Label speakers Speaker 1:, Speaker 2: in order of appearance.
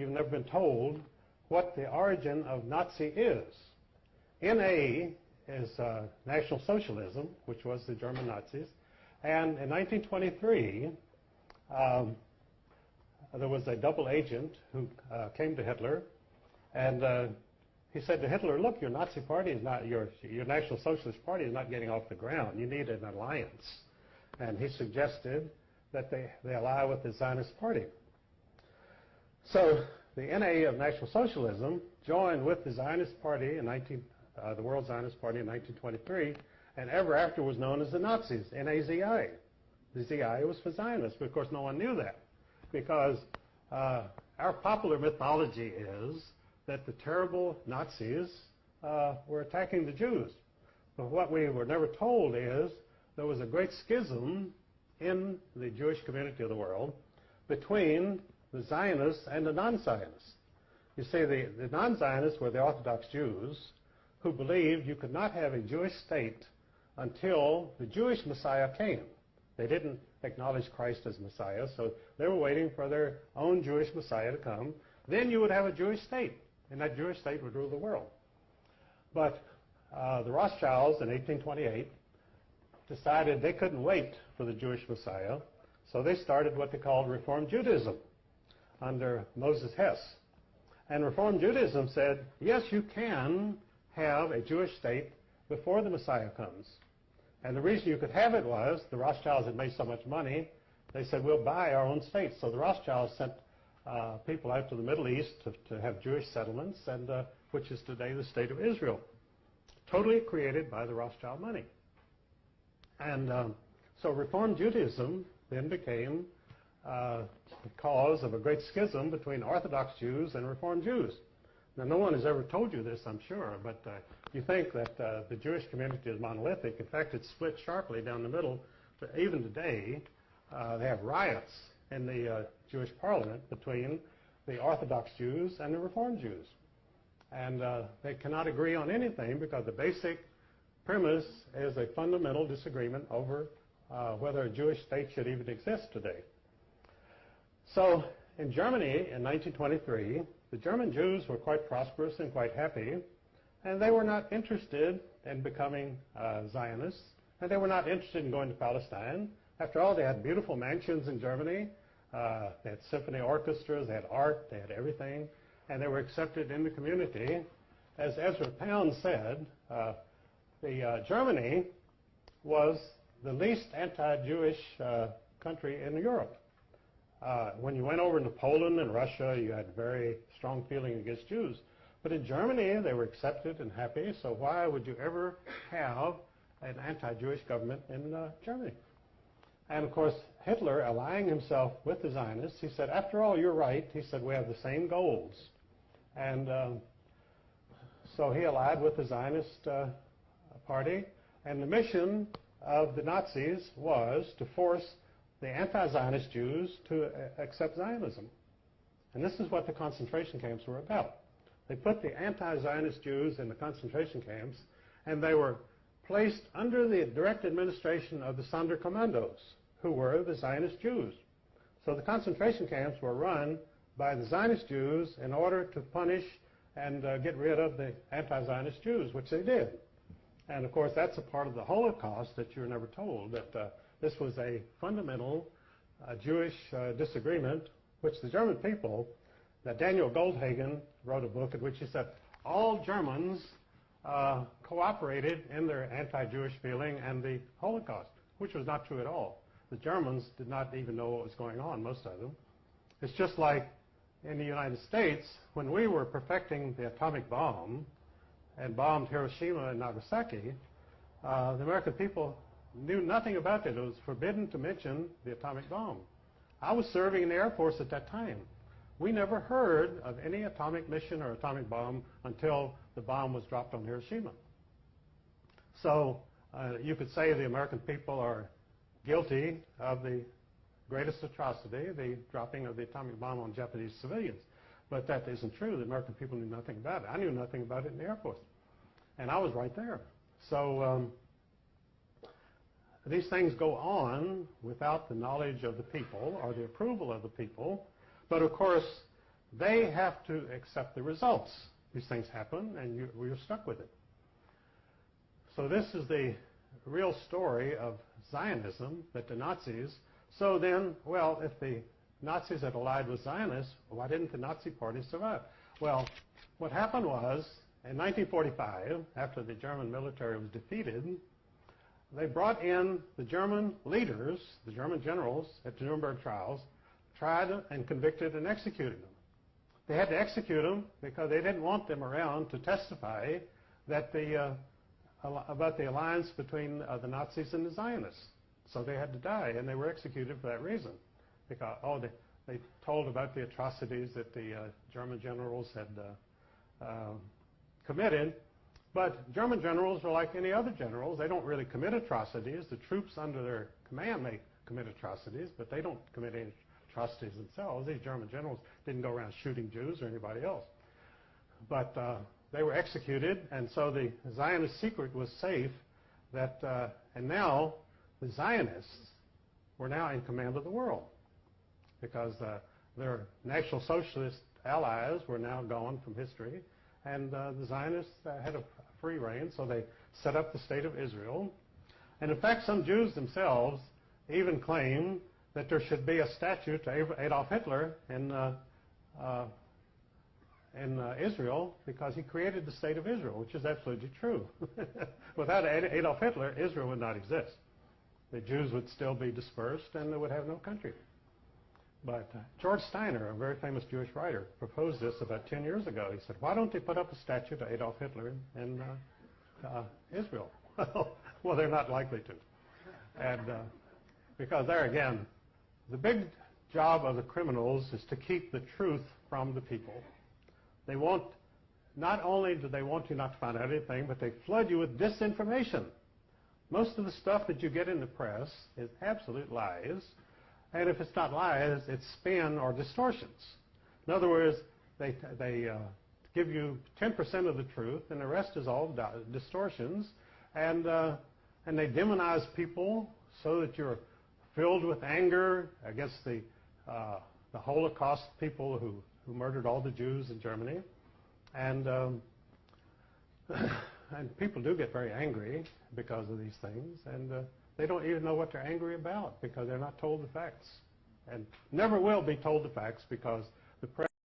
Speaker 1: you've never been told what the origin of Nazi is. NA is National Socialism, which was the German Nazis. And in 1923, there was a double agent who came to Hitler, and he said to Hitler, look, your Nazi party is not, your National Socialist Party is not getting off the ground. You need an alliance. And he suggested that they ally with the Zionist Party. So the NA of National Socialism joined with the Zionist Party in the World Zionist Party in 1923, and ever after was known as the Nazis, NAZI. The ZI was for Zionists, but of course no one knew that, because our popular mythology is that the terrible Nazis were attacking the Jews. But what we were never told is there was a great schism in the Jewish community of the world between the Zionists and the non-Zionists. You see, the non-Zionists were the Orthodox Jews who believed you could not have a Jewish state until the Jewish Messiah came. They didn't acknowledge Christ as Messiah, so they were waiting for their own Jewish Messiah to come. Then you would have a Jewish state, and that Jewish state would rule the world. But the Rothschilds in 1828 decided they couldn't wait for the Jewish Messiah, so they started what they called Reform Judaism under Moses Hess. And Reform Judaism said, yes, you can have a Jewish state before the Messiah comes. And the reason you could have it was the Rothschilds had made so much money, they said, we'll buy our own state. So the Rothschilds sent people out to the Middle East to have Jewish settlements, and which is today the state of Israel, totally created by the Rothschild money. And so Reform Judaism then became the cause of a great schism between Orthodox Jews and Reform Jews. Now, no one has ever told you this, I'm sure, but you think that the Jewish community is monolithic. In fact, it's split sharply down the middle. But even today, they have riots in the Jewish parliament between the Orthodox Jews and the Reform Jews. And they cannot agree on anything because the basic premise is a fundamental disagreement over whether a Jewish state should even exist today. So in Germany in 1923, the German Jews were quite prosperous and quite happy, and they were not interested in becoming Zionists, and they were not interested in going to Palestine. After all, they had beautiful mansions in Germany, they had symphony orchestras, they had art, they had everything, and they were accepted in the community. As Ezra Pound said, Germany was the least anti-Jewish country in Europe. When you went over into Poland and Russia, you had very strong feeling against Jews. But in Germany, they were accepted and happy, so why would you ever have an anti-Jewish government in Germany? And of course, Hitler, allying himself with the Zionists, he said, after all, you're right. He said, we have the same goals. And so he allied with the Zionist party, and the mission of the Nazis was to force the anti-Zionist Jews to accept Zionism. And this is what the concentration camps were about. They put the anti-Zionist Jews in the concentration camps, and they were placed under the direct administration of the Sonderkommandos, who were the Zionist Jews. So the concentration camps were run by the Zionist Jews in order to punish and get rid of the anti-Zionist Jews, which they did. And of course, that's a part of the Holocaust that you were never told, that this was a fundamental Jewish disagreement, which the German people, that Daniel Goldhagen wrote a book in which he said all Germans cooperated in their anti-Jewish feeling and the Holocaust, which was not true at all. The Germans did not even know what was going on, most of them. It's just like in the United States, when we were perfecting the atomic bomb and bombed Hiroshima and Nagasaki, the American people knew nothing about it. It was forbidden to mention the atomic bomb. I was serving in the Air Force at that time. We never heard of any atomic mission or atomic bomb until the bomb was dropped on Hiroshima. So you could say the American people are guilty of the greatest atrocity, the dropping of the atomic bomb on Japanese civilians. But that isn't true. The American people knew nothing about it. I knew nothing about it in the Air Force. And I was right there. So these things go on without the knowledge of the people or the approval of the people. But of course, they have to accept the results. These things happen, and we're stuck with it. So this is the real story of Zionism, that the Nazis. So then, well, if the Nazis had allied with Zionists, why didn't the Nazi Party survive? Well, what happened was, in 1945, after the German military was defeated, they brought in the German leaders, the German generals at the Nuremberg trials, tried and convicted and executed them. They had to execute them because they didn't want them around to testify that about the alliance between the Nazis and the Zionists. So they had to die, and they were executed for that reason. Because, they told about the atrocities that the German generals had committed. But German generals are like any other generals. They don't really commit atrocities. The troops under their command may commit atrocities, but they don't commit any atrocities themselves. These German generals didn't go around shooting Jews or anybody else. But they were executed, and so the Zionist secret was safe. And now the Zionists were now in command of the world because their National Socialist allies were now gone from history, and the Zionists had a free reign, so they set up the State of Israel. And in fact, some Jews themselves even claim that there should be a statue to Adolf Hitler in Israel because he created the State of Israel, which is absolutely true. Without Adolf Hitler, Israel would not exist. The Jews would still be dispersed, and they would have no country. But George Steiner, a very famous Jewish writer, proposed this about 10 years ago. He said, why don't they put up a statue to Adolf Hitler in Israel? Well, they're not likely to. And because there again, the big job of the criminals is to keep the truth from the people. They want, not only do they want you not to find out anything, but they flood you with disinformation. Most of the stuff that you get in the press is absolute lies. And if it's not lies, it's spin or distortions. In other words, they give you 10% of the truth, and the rest is all distortions. And they demonize people so that you're filled with anger against the Holocaust people who murdered all the Jews in Germany. And people do get very angry because of these things. And they don't even know what they're angry about because they're not told the facts. And never will be told the facts because the press